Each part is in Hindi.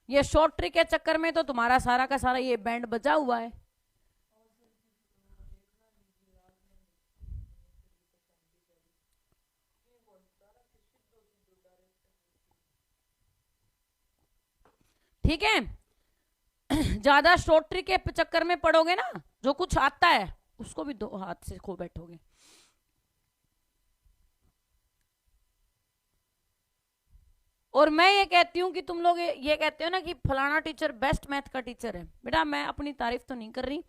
ये शॉर्ट ट्रिक के चक्कर में तो तुम्हारा सारा का सारा ये बैंड बजा हुआ है। ठीक है, ज्यादा शॉर्ट ट्रिक के चक्कर में पड़ोगे ना, जो कुछ आता है उसको भी दो हाथ से खो बैठोगे। और मैं ये कहती हूँ कि तुम लोग ये कहते हो ना कि फलाना टीचर बेस्ट मैथ का टीचर है। बेटा मैं अपनी तारीफ तो नहीं कर रही,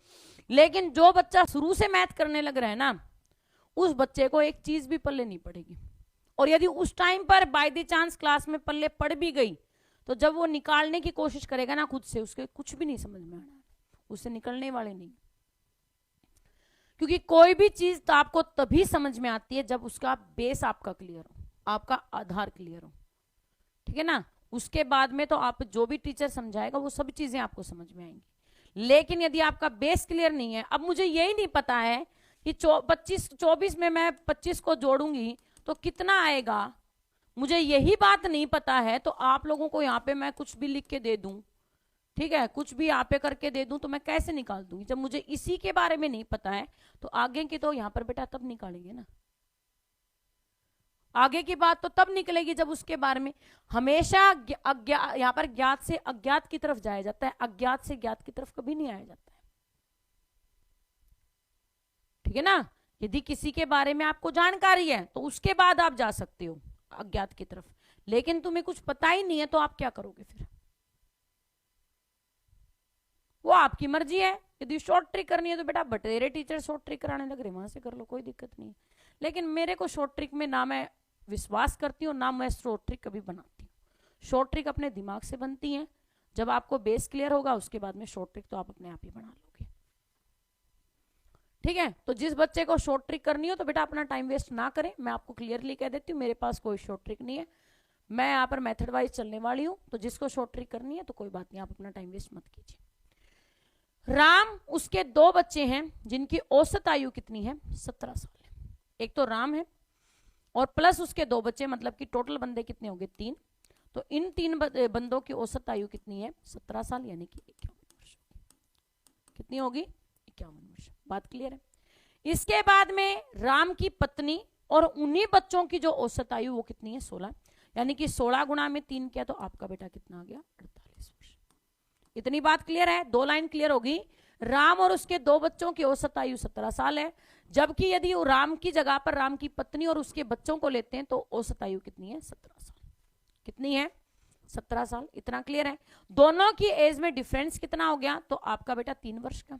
लेकिन जो बच्चा शुरू से मैथ करने लग रहा है ना, उस बच्चे को एक चीज भी पल्ले नहीं पड़ेगी। और यदि उस टाइम पर बाय द चांस क्लास में पल्ले पड़ भी गई, तो जब वो निकालने की कोशिश करेगा ना खुद से, उसके कुछ भी नहीं समझ में आना, उससे निकलने वाले नहीं। क्योंकि कोई भी चीज तो आपको तभी समझ में आती है जब उसका बेस आपका क्लियर हो, आपका आधार क्लियर हो। ठीक है ना, उसके बाद में तो आप जो भी टीचर समझाएगा वो सब चीजें आपको समझ में आएंगी। लेकिन यदि आपका बेस क्लियर नहीं है, अब मुझे यही नहीं पता है कि 24 में मैं 25 को जोड़ूंगी तो कितना आएगा, मुझे यही बात नहीं पता है, तो आप लोगों को यहाँ पे मैं कुछ भी लिख के दे दूं, ठीक है, कुछ भी यहाँ पे करके दे दूं, तो मैं कैसे निकाल दूंगी? जब मुझे इसी के बारे में नहीं पता है तो आगे की तो यहाँ पर बेटा तब निकालेंगे ना, आगे की बात तो तब निकलेगी जब उसके बारे में। हमेशा यहाँ पर ज्ञात से अज्ञात की तरफ जाया जाता है, अज्ञात से ज्ञात की तरफ कभी नहीं आया जाता है। ठीक है ना, यदि किसी के बारे में आपको जानकारी है तो उसके बाद आप जा सकते हो अज्ञात की तरफ, लेकिन तुम्हें कुछ पता ही नहीं है तो आप क्या करोगे फिर? वो आपकी मर्जी है। यदि शॉर्ट ट्रिक करनी है तो बेटा बटेरे टीचर शॉर्ट ट्रिक कराने लग रहे, वहां से कर लो, कोई दिक्कत नहीं है। लेकिन मेरे को शॉर्ट ट्रिक में ना मैं विश्वास करती हूँ, ना मैं शॉर्ट ट्रिक कभी बनाती हूँ। शॉर्ट ट्रिक अपने दिमाग से बनती है, जब आपको बेस क्लियर होगा उसके बाद में शॉर्ट ट्रिक तो आप अपने आप ही बना लोगे। ठीक है, तो जिस बच्चे को शॉर्ट ट्रिक करनी हो तो बेटा अपना टाइम वेस्ट ना करें। मैं आपको क्लियरली कह देती हूँ, मेरे पास कोई शॉर्ट ट्रिक नहीं है, मैं यहाँ पर मेथड वाइज चलने वाली हूँ। तो जिसको शॉर्ट ट्रिक करनी है तो कोई बात नहीं, आप अपना टाइम वेस्ट मत कीजिए। राम, उसके 2 बच्चे हैं जिनकी औसत आयु कितनी है? 17 साल है। एक तो राम है और प्लस उसके 2 बच्चे, मतलब कि टोटल बंदे कितने हो गए? 3। तो इन 3 बंदों की औसत आयु कितनी है? 17 साल, यानी कि 51 वर्ष। कितनी होगी? 51 वर्ष। बात क्लियर है? इसके बाद में राम की पत्नी और उन्हीं बच्चों की जो औसत आयु वो कितनी है? 16, यानी कि 16 गुणा में 3 किया तो आपका बेटा कितना आ गया? 48 वर्ष। इतनी बात क्लियर है? 2 लाइन क्लियर होगी। राम और उसके 2 बच्चों की औसत आयु 17 साल है, जबकि यदि राम की जगह पर राम की पत्नी और उसके बच्चों को लेते हैं तो औसत आयु कितनी है? 17 साल। कितनी है? 17 साल। इतना क्लियर है? दोनों की एज में डिफरेंस कितना हो गया? तो आपका बेटा 3 वर्ष का।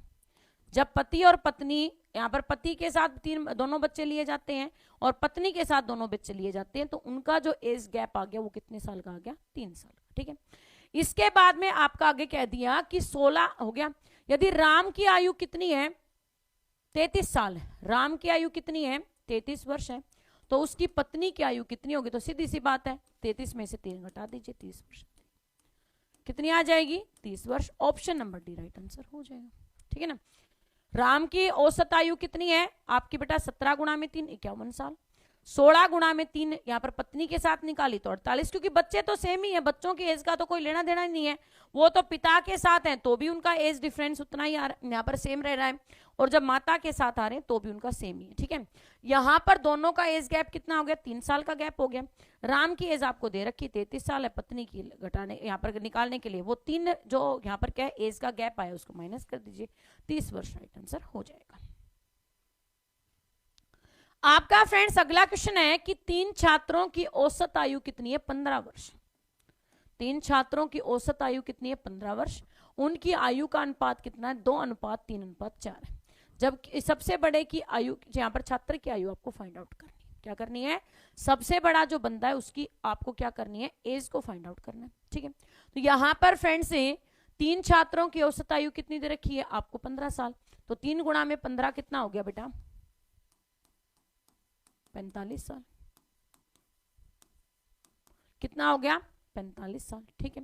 जब पति और पत्नी, यहाँ पर पति के साथ दोनों बच्चे लिए जाते हैं और पत्नी के साथ दोनों बच्चे लिए जाते हैं, तो उनका जो एज गैप आ गया वो कितने साल का आ गया? 3 साल का। ठीक है, इसके बाद में आपका आगे कह दिया कि 16 हो गया। यदि राम की आयु कितनी है? 33 साल है। राम की आयु कितनी है? 33 वर्ष है। तो उसकी पत्नी की आयु कितनी होगी? तो सीधी सी बात है, 33 में से 3 घटा दीजिए, 30 वर्ष। कितनी आ जाएगी? 30 वर्ष। Option number D right answer हो जाएगा। ठीक है ना, राम की औसत आयु कितनी है आपकी बेटा? 17 गुणा में 3 51 साल। 16 गुणा में 3 यहाँ पर पत्नी के साथ निकाली तो 48, क्योंकि बच्चे तो सेम ही है, बच्चों की एज का तो कोई लेना देना नहीं है, वो तो पिता के साथ हैं तो भी उनका एज डिफरेंस उतना ही यहाँ पर सेम रह रहा है, और जब माता के साथ आ रहे हैं तो भी उनका सेम ही है। ठीक है, यहाँ पर दोनों का एज गैप कितना हो गया? 3 साल का गैप हो गया। राम की एज आपको दे रखी 33 साल है, पत्नी की घटाने यहाँ पर निकालने के लिए वो 3 जो यहाँ पर क्या एज का गैप आया उसको माइनस कर दीजिए, 30 वर्ष राइट आंसर हो जाएगा। आपका फ्रेंड्स अगला क्वेश्चन है कि 3 छात्रों की औसत आयु कितनी है? 15 वर्ष। 3 छात्रों की औसत आयु कितनी है? 15 वर्ष। उनकी आयु का अनुपात कितना है? 2:3:4 है। जब सबसे बड़े की आयु, यहाँ पर छात्र की आयु आपको फाइंड आउट करनी है। क्या करनी है? सबसे बड़ा जो बंदा है उसकी आपको क्या करनी है? एज को फाइंड आउट करना है। ठीक है, तो यहाँ पर फ्रेंड्स 3 छात्रों की औसत आयु कितनी दे रखी है आपको? 15 साल। तो 3 गुणा में 15 कितना हो गया बेटा? 45 साल। कितना हो गया? 45 साल। ठीक है,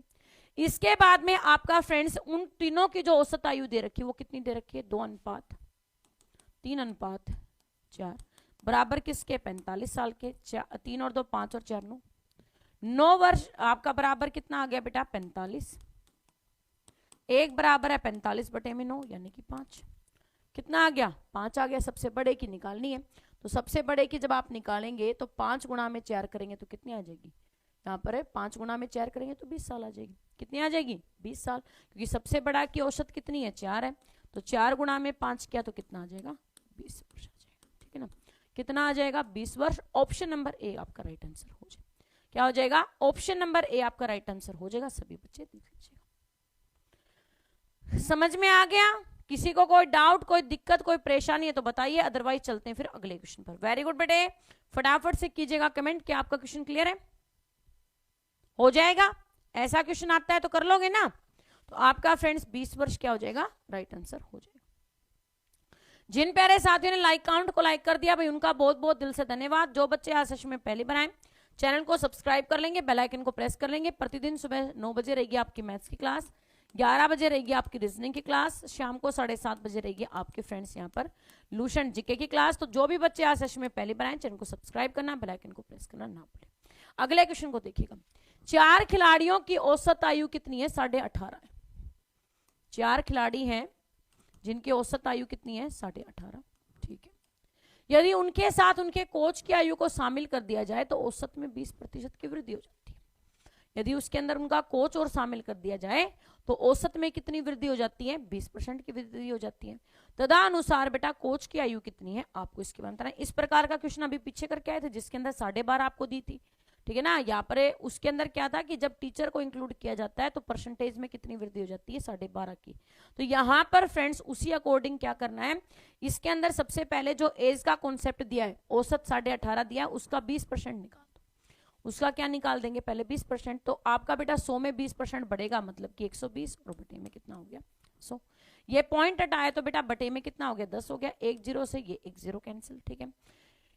इसके बाद में आपका फ्रेंड्स उन तीनों की जो औसत आयु दे रखी है वो कितनी दे रखी है? 2:3:4 बराबर किसके? 45 साल के। 3 और 2 5 और 4 9 वर्ष आपका बराबर कितना आ गया बेटा? 45। 1 बराबर है 45/9 यानी कि 5। कितना आ गया? 5 आ गया। सबसे बड़े की निकालनी है, तो सबसे बड़े की जब आप निकालेंगे तो 5 गुणा में 4 करेंगे तो कितनी आ जाएगी? यहाँ पर है 5 गुणा में 4 करेंगे तो 20 साल आ जाएगी। कितनी आ जाएगी? 20 साल, क्योंकि सबसे बड़ा की औसत कितनी है? 4 है, तो 4 गुणा में 5 किया तो कितना आ जाएगा? 20 वर्ष आ जाएगा। ठीक है ना, कितना आ जाएगा? 20 वर्ष। ऑप्शन नंबर ए आपका राइट आंसर हो जाएगा। क्या हो जाएगा? ऑप्शन नंबर ए आपका राइट आंसर हो जाएगा। सभी बच्चे देख लीजिएगा। समझ में आ गया? किसी को कोई डाउट, कोई दिक्कत, कोई परेशानी है तो बताइए, अदरवाइज चलते हैं फिर अगले क्वेश्चन पर। वेरी गुड बेटे, फटाफट से कीजिएगा कमेंट कि आपका क्वेश्चन क्लियर है। हो जाएगा? ऐसा क्वेश्चन आता है तो कर लोगे ना, तो आपका फ्रेंड्स 20 वर्ष क्या हो जाएगा? राइट आंसर हो जाएगा। जिन प्यारे साथियों ने लाइक काउंट को लाइक कर दिया भाई, उनका बहुत बहुत दिल से धन्यवाद। जो बच्चे आज सेशन में पहली बार आए, चैनल को सब्सक्राइब कर लेंगे, बेल आइकन को प्रेस कर लेंगे। प्रतिदिन सुबह 9 बजे रहेगी आपकी मैथ्स की क्लास, 11 बजे रहेगी आपकी रीजनिंग की क्लास, शाम को 7:30 बजे रहेगी आपके फ्रेंड्स यहाँ पर लूशन जीके की क्लास। तो जो भी बच्चे आज सेशन में पहली बार आए, चैनल को सब्सक्राइब करना, बेल आइकन को प्रेस करना ना भूलें। अगले क्वेश्चन को देखिएगा। 4 खिलाड़ियों की औसत आयु कितनी है? 18.5 है। 4 खिलाड़ी हैं जिनकी औसत आयु कितनी है? 18.5। ठीक है, यदि उनके साथ उनके कोच की आयु को शामिल कर दिया जाए तो औसत में 20% की वृद्धि हो जाती है। यदि उसके अंदर उनका कोच और शामिल कर दिया जाए तो औसत में कितनी वृद्धि हो जाती है? 20% की वृद्धि हो जाती है। तदनुसार बेटा कोच की आयु कितनी है आपको इसके बारे में बताना है। इस प्रकार का क्वेश्चन अभी पीछे करके आए थे जिसके अंदर 12.5 आपको दी थी। ठीक है ना, यहाँ पर उसके अंदर क्या था कि जब टीचर को इंक्लूड किया जाता है तो परसेंटेज में कितनी वृद्धि हो जाती है? 12.5 की। तो यहाँ पर फ्रेंड्स उसी अकॉर्डिंग क्या करना है, इसके अंदर सबसे पहले जो एज का कॉन्सेप्ट दिया है, औसत 18.5 दिया है, उसका 20% निकाल दो। उसका क्या निकाल देंगे? पहले 20%। तो आपका बेटा 100 में 20% बढ़ेगा, मतलब कि 120, और बटे में कितना हो गया? 100। ये पॉइंट हटाए तो बेटा बटे में कितना हो गया? 10 हो गया। 1 0 से ये 1 0 कैंसिल। ठीक है,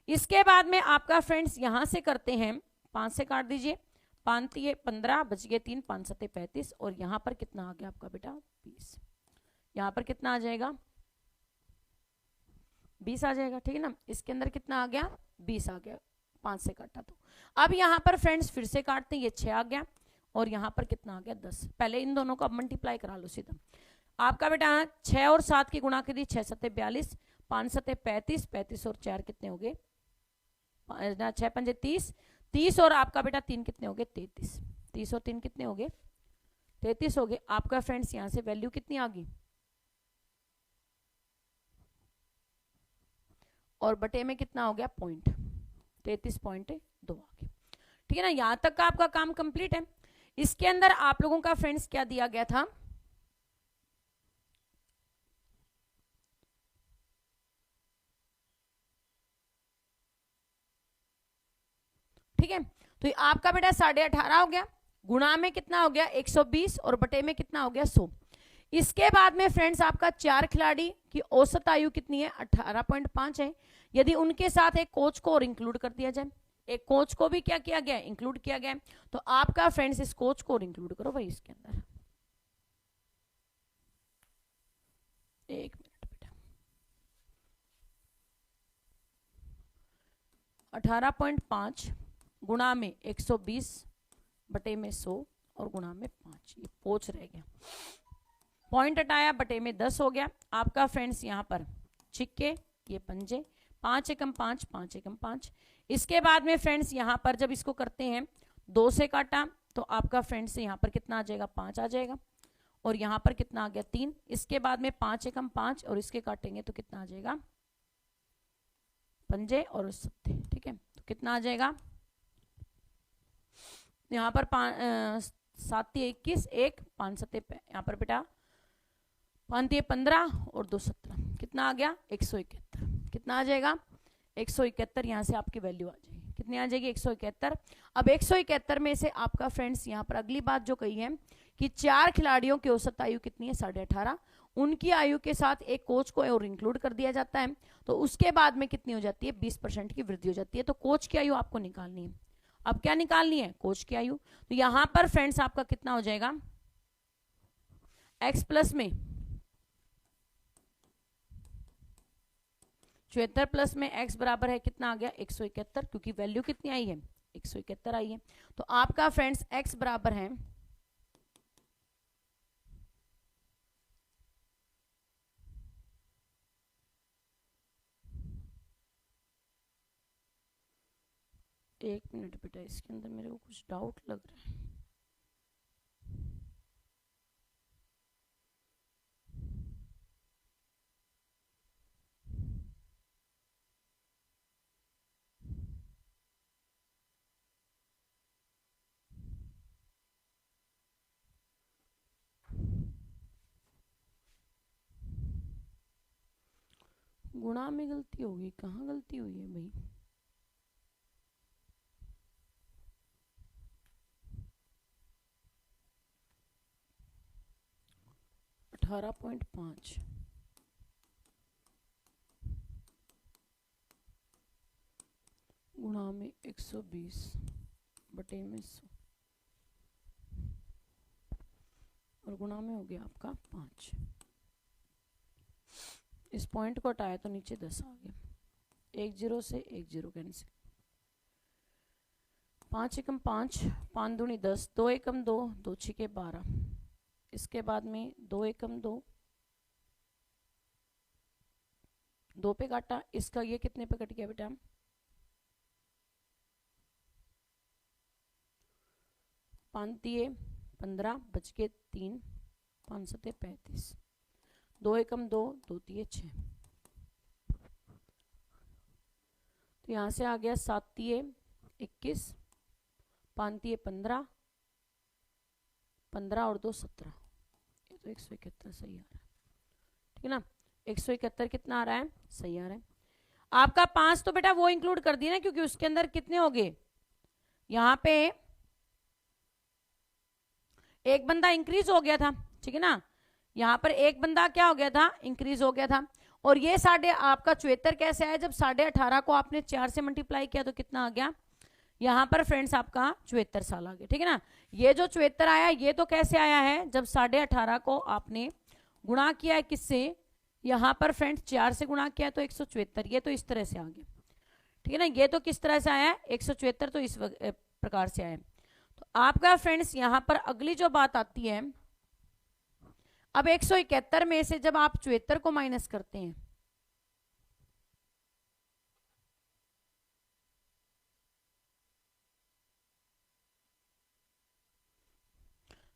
इसके बाद में आपका फ्रेंड्स यहां से करते हैं, 5 से काट दीजिए, 5 3 15, बच गए 3, 5 7 35, और यहां पर कितना आ गया आपका बेटा? 20। यहां पर कितना आ जाएगा? 20 आ जाएगा। ठीक है ना, इसके अंदर कितना आ गया? 20 आ गया, 5 से काटा तो। अब यहां पर फ्रेंड्स फिर से काटते हैं, ये 6 आ गया, और यहां पर कितना आ गया? 10। पहले इन दोनों को अब मल्टीप्लाई करा लो सीधा। आपका बेटा 6 और 7 की गुणा के दी, 6 7 42, 5 7 35, 35 और 4 कितने हो गए? 6 5 30, 30 और आपका बेटा 3 कितने हो गए? 33। 30 और 3 कितने हो गए? 33 हो गए। आपका फ्रेंड्स यहां से वैल्यू कितनी आ गई? और बटे में कितना हो गया? 33.2 आ गया। ठीक है ना, यहां तक का आपका काम कंप्लीट है। इसके अंदर आप लोगों का फ्रेंड्स क्या दिया गया था? ठीक है, तो आपका बेटा 18.5 हो गया, गुणा में कितना हो गया? 120, और बटे में कितना हो गया? 100। इसके बाद में फ्रेंड्स आपका 4 खिलाड़ी की औसत आयु कितनी है? 18.5 है। यदि उनके साथ एक कोच को और इंक्लूड कर दिया जाए, एक कोच को भी क्या किया गया? इंक्लूड किया गया, तो आपका फ्रेंड्स इस कोच को और इंक्लूड करो भाई इसके अंदर। एक मिनट बेटा, 18.5 गुणा में 120 बटे में 100 और गुणा में 5, ये पोच रह गया। पॉइंट हटाया, बटे में 10 हो गया। आपका फ्रेंड्स यहाँ पर छिक्के, ये पंजे, 5 एकम 5, 5 एकम 5। इसके बाद में फ्रेंड्स यहाँ पर जब इसको करते हैं, 2 से काटा तो आपका फ्रेंड्स यहाँ पर कितना आ जाएगा? 5 आ जाएगा, और यहाँ पर कितना आ गया? 3। इसके बाद में 5 एकम 5, और इसके काटेंगे तो कितना आ जाएगा? पंजे और 7। ठीक है, तो कितना आ जाएगा? यहाँ पर 7 21, 1 5 7, यहाँ पर बेटा 5 15 और 2 17, कितना आ गया? 171। कितना आ जाएगा? 171। यहाँ से आपकी वैल्यू आ जाएगी, कितनी आ जाएगी? 171। अब 171 में से आपका फ्रेंड्स यहाँ पर अगली बात जो कही है कि 4 खिलाड़ियों की औसत आयु कितनी है? 18.5। उनकी आयु के साथ एक कोच को और इंक्लूड कर दिया जाता है, तो उसके बाद में कितनी हो जाती है? 20% की वृद्धि हो जाती है। तो कोच की आयु आपको निकालनी है। अब क्या निकालनी है? कोच की आयु। तो यहां पर फ्रेंड्स आपका कितना हो जाएगा? x प्लस में 74 प्लस में x बराबर है कितना आ गया? 171, क्योंकि वैल्यू कितनी आई है? 171 आई है। तो आपका फ्रेंड्स x बराबर है एक मिनट बेटा, इसके अंदर मेरे को कुछ डाउट लग रहा है। गुणा में गलती होगी, कहाँ गलती हुई है भाई? अठारह 18.5 गुणा में 120 बटे में 100 और गुणा में हो गया आपका 5। इस पॉइंट को हटाया तो नीचे 10 आ गया। 1 0 से 1 0 कैंसिल। 5 एकम 5, 5 दूनी 10, 2 एकम 2, 2 छिके 12। इसके बाद में 2 एकम 2, 2 पे काटा, इसका ये कितने पे कट गया बेटा? 5 दिए 15, बच के 3, 5 सते 35, 2 एकम 2, 2 दिए 6। तो यहां से आ गया 7 दिए 21, 5 दिए 15, 15 और 2 17। ये तो 171 सही आ रहा है, ठीक है ना? 171 कितना आ रहा है? सही आ रहा है। आपका 5 तो बेटा वो इंक्लूड कर दिया ना, क्योंकि उसके अंदर कितने हो गए? यहां पे एक बंदा इंक्रीज हो गया था, ठीक है ना? यहां पर एक बंदा क्या हो गया था? इंक्रीज हो गया था। और ये आपका 74 कैसे आया? जब 18.5 को आपने 4 से मल्टीप्लाई किया तो कितना आ गया? यहां पर फ्रेंड्स आपका 74 साल आ गया, ठीक है ना? ये जो 74 आया ये तो कैसे आया है? जब 18.5 को आपने गुणा किया है किससे? यहां पर फ्रेंड्स 4 से गुणा किया तो 174। ये तो इस तरह से आ गया, ठीक है ना? ये तो किस तरह से आया है? 174 तो इस प्रकार से आया है। तो आपका फ्रेंड्स यहां पर अगली जो बात आती है, अब 171 में से जब आप 74 को माइनस करते हैं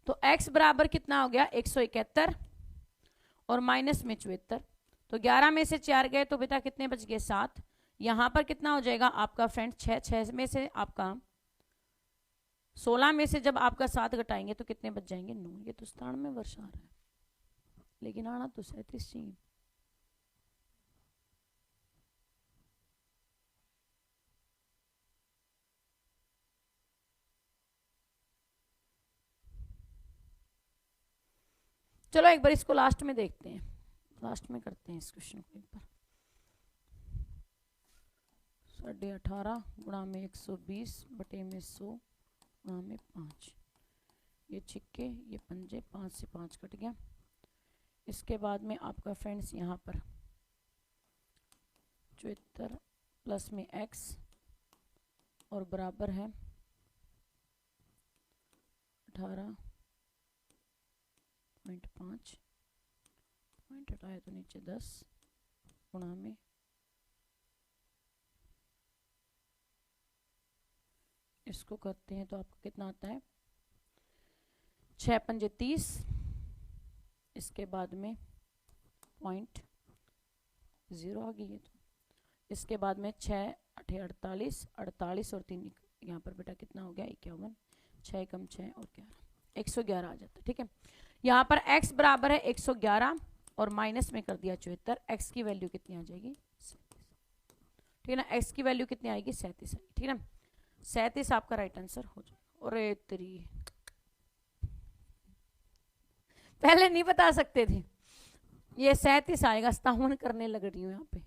तो x बराबर कितना हो गया? 171 और माइनस में 74। तो 11 में से 4 गए तो बेटा कितने बच गए? 7। यहां पर कितना हो जाएगा आपका फ्रेंड? 6 में से आपका 16 में से जब आपका 7 घटाएंगे तो कितने बच जाएंगे? 9। ये तो 97 वर्ष आ रहा है, लेकिन आना तो 37 चाहिए। चलो एक बार इसको लास्ट में देखते हैं, लास्ट में करते हैं इस क्वेश्चन को एक बार। 18.5 गुणा में 120 बटे में 100 गुणा में 5। ये छिक्के, ये पंजे, 5 से 5 कट गया। इसके बाद में आपका फ्रेंड्स यहाँ पर 74 प्लस में x और बराबर है 18.5, पॉइंट हटाया तो नीचे 10 गुणा में इसको करते हैं तो आपको कितना आता है? 6 पंजे 30, इसके बाद में 0.0 आ गई है। तो इसके बाद में 6 8 48, 48 और 3 यहाँ पर बेटा कितना हो गया? 51, 6 कम 6 और 11, 111 आ जाता है, ठीक है? यहाँ पर x बराबर है 111 और माइनस में कर दिया 74। x की वैल्यू कितनी आ जाएगी? 37, ठीक है ना? x की वैल्यू कितनी आएगी? 37 आएगी, ठीक है ना? 37 आपका राइट आंसर हो जाएगा। अरे तेरी, पहले नहीं बता सकते थे। ये 37 आएगा, स्थावन करने लग रही हूँ यहाँ पे।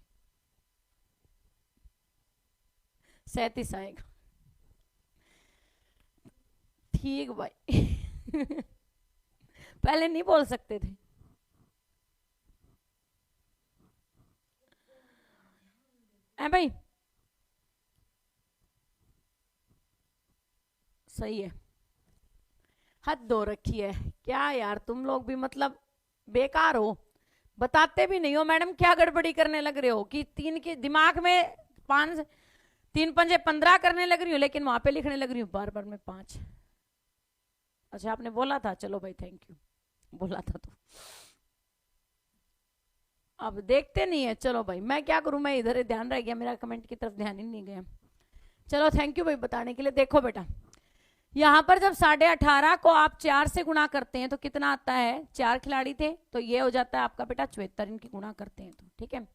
37 आएगा, ठीक भाई। पहले नहीं बोल सकते थे। है भाई, सही है। हद हो रखी है क्या यार, तुम लोग भी मतलब बेकार हो, बताते भी नहीं हो। मैडम क्या गड़बड़ी करने लग रहे हो कि 3 के दिमाग में 3 पंजे 15 करने लग रही हूँ, लेकिन वहां पे लिखने लग रही हूँ बार बार में 5। अच्छा आपने बोला था, चलो भाई थैंक यू, बोला था तो अब देखते नहीं है। चलो भाई मैं क्या करूं, मैं इधर ध्यान रह गया, मेरा कमेंट की तरफ ध्यान ही नहीं गया। चलो थैंक यू भाई बताने के लिए। देखो बेटा यहां पर जब 18.5 को आप 4 से गुणा करते हैं तो कितना आता है, 4 खिलाड़ी थे तो ये हो जाता है आपका बेटा 74, इनकी गुणा करते हैं तो ठीक है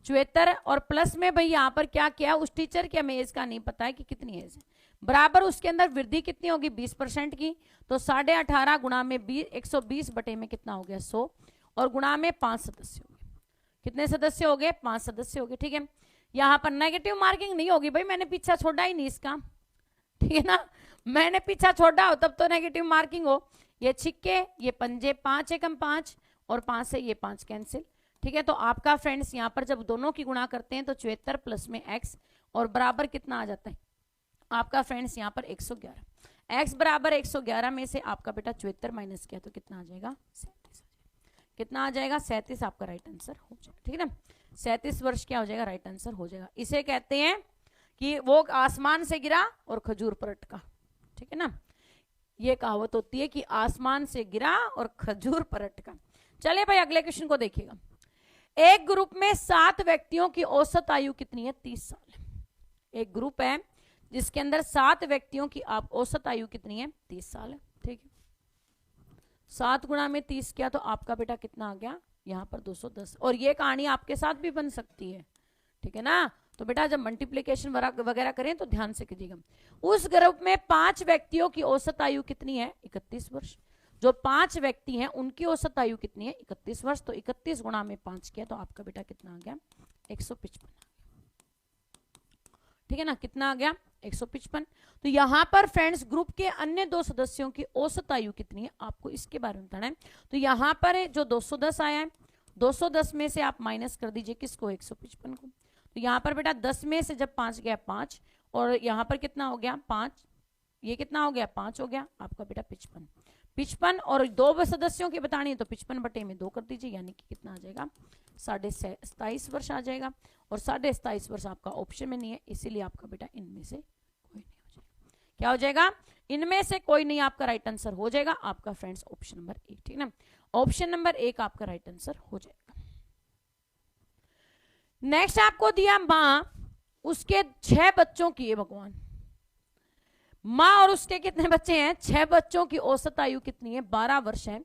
74। और प्लस में भाई यहाँ पर क्या किया, उस टीचर की हमें एज का नहीं पता है कि कितनी एज है, बराबर उसके अंदर वृद्धि कितनी होगी 20% की, तो 18.5 गुणा में 120 बटे में कितना हो गया 100, और गुणा में 5 सदस्य हो गए। कितने सदस्य हो गए, 5 सदस्य हो गए। ठीक है यहाँ पर नेगेटिव मार्किंग नहीं होगी भाई, मैंने पीछा छोड़ा ही नहीं इसका, ठीक है ना, मैंने पीछा छोड़ा हो तब तो नेगेटिव मार्किंग हो। ये छिक्के, ये पंजे, 5 एकम 5 और 5 से ये 5 कैंसिल। ठीक है तो आपका फ्रेंड्स यहाँ पर जब दोनों की गुणा करते हैं तो 74 प्लस में x और बराबर कितना आ जाता है आपका फ्रेंड्स यहाँ पर 111। x बराबर 111 में से आपका बेटा 74 माइनस किया तो कितना आ जाएगा 37। कितना आ जाएगा 37 आपका राइट आंसर हो जाएगा। ठीक है ना 37 वर्ष क्या हो जाएगा राइट आंसर हो जाएगा। इसे कहते हैं कि वो आसमान से गिरा और खजूर पर अटका। ठीक है ना, ये कहावत होती है कि आसमान से गिरा और खजूर पर अटका। चलिए भाई अगले क्वेश्चन को देखिएगा। एक ग्रुप में 7 व्यक्तियों की औसत आयु कितनी है 30 साल। एक ग्रुप है जिसके अंदर 7 व्यक्तियों की आप औसत आयु कितनी है 30 साल है। ठीक है 7 गुणा में 30 किया तो आपका बेटा कितना आ गया यहाँ पर 210। और ये कहानी आपके साथ भी बन सकती है। ठीक है ना, तो बेटा जब मल्टीप्लिकेशन वगैरह करें तो ध्यान से कीजिएगा। उस ग्रुप में 5 व्यक्तियों की औसत आयु कितनी है 31 वर्ष। जो 5 व्यक्ति हैं उनकी औसत आयु कितनी है 31 वर्ष। तो 31 गुणा में 5 किया तो आपका बेटा कितना आ गया 155। ठीक है ना, कितना आ गया 155। तो यहां पर फ्रेंड्स ग्रुप के अन्य 2 सदस्यों की औसत आयु कितनी है आपको इसके बारे में बताना है। तो यहां पर जो 210 आया है 210 में से आप माइनस कर दीजिए किसको 155 को। तो यहाँ पर बेटा 10 में से जब 5 गया 5 और यहाँ पर कितना हो गया 5, ये कितना हो गया 5 हो गया आपका बेटा 55 और 2 सदस्यों की बतानी है तो 55 बटे में 2 कर दीजिए, यानी कि कितना आ जाएगा 27.5 वर्ष आ जाएगा। और 27.5 वर्ष आपका ऑप्शन में नहीं है, इसीलिए आपका बेटा इनमें से कोई नहीं हो जाएगा। क्या हो जाएगा इनमें से कोई नहीं आपका राइट आंसर हो जाएगा आपका फ्रेंड्स ऑप्शन नंबर 1। ठीक है ना, ऑप्शन नंबर 1 आपका राइट आंसर हो जाएगा। नेक्स्ट आपको दिया मां उसके 6 बच्चों की, ये भगवान, मां और उसके कितने बच्चे हैं 6 बच्चों की औसत आयु कितनी है 12 वर्ष है।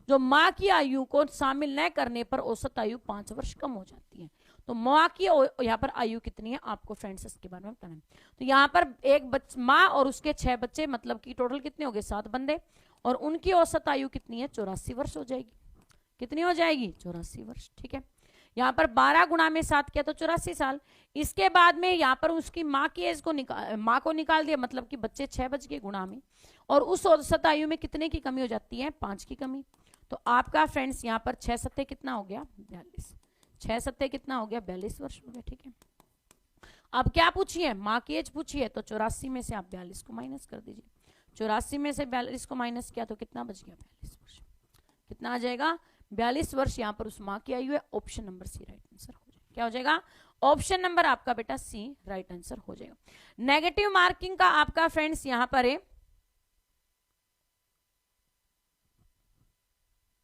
जो मां की आयु को शामिल न करने पर औसत आयु 5 वर्ष कम हो जाती है। तो मां की यहाँ पर आयु कितनी है आपको फ्रेंड्स इसके बारे में बताना है। तो यहाँ पर एक मां और उसके 6 बच्चे मतलब कि टोटल कितने हो गए 7 बंदे, और उनकी औसत आयु कितनी है 84 वर्ष हो जाएगी। कितनी हो जाएगी 84 वर्ष। ठीक है यहाँ पर 12 गुणा में 7 किया तो 84 साल। इसके बाद में यहाँ पर उसकी माँ की एज को माँ को निकाल दिया, मतलब कि बच्चे 6 बच गए गुणा में, और उस औसत आयु में कितने की कमी हो जाती है 5 की कमी। तो आपका फ्रेंड्स यहाँ पर 6 सत्ते कितना हो गया 42, 6 सत्ते कितना हो गया 42 वर्ष हो गया। ठीक है अब क्या पूछिए माँ की एज पूछिए, तो 84 में से आप 42 को माइनस कर दीजिए। 84 में से 42 को माइनस किया तो कितना बच गया 42 वर्ष। कितना आ जाएगा 42 वर्ष यहाँ पर उस माँ की आयु है। Option number C right answer हो जाएगा। क्या हो जाएगा ऑप्शन नंबर आपका बेटा सी राइट आंसर हो जाएगा। नेगेटिव मार्किंग का आपका फ्रेंड्स यहाँ पर है।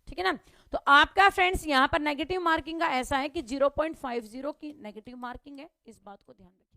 ठीक है ना, तो आपका फ्रेंड्स यहाँ पर नेगेटिव मार्किंग का ऐसा है कि 0.50 की नेगेटिव मार्किंग है, इस बात को ध्यान रखिए।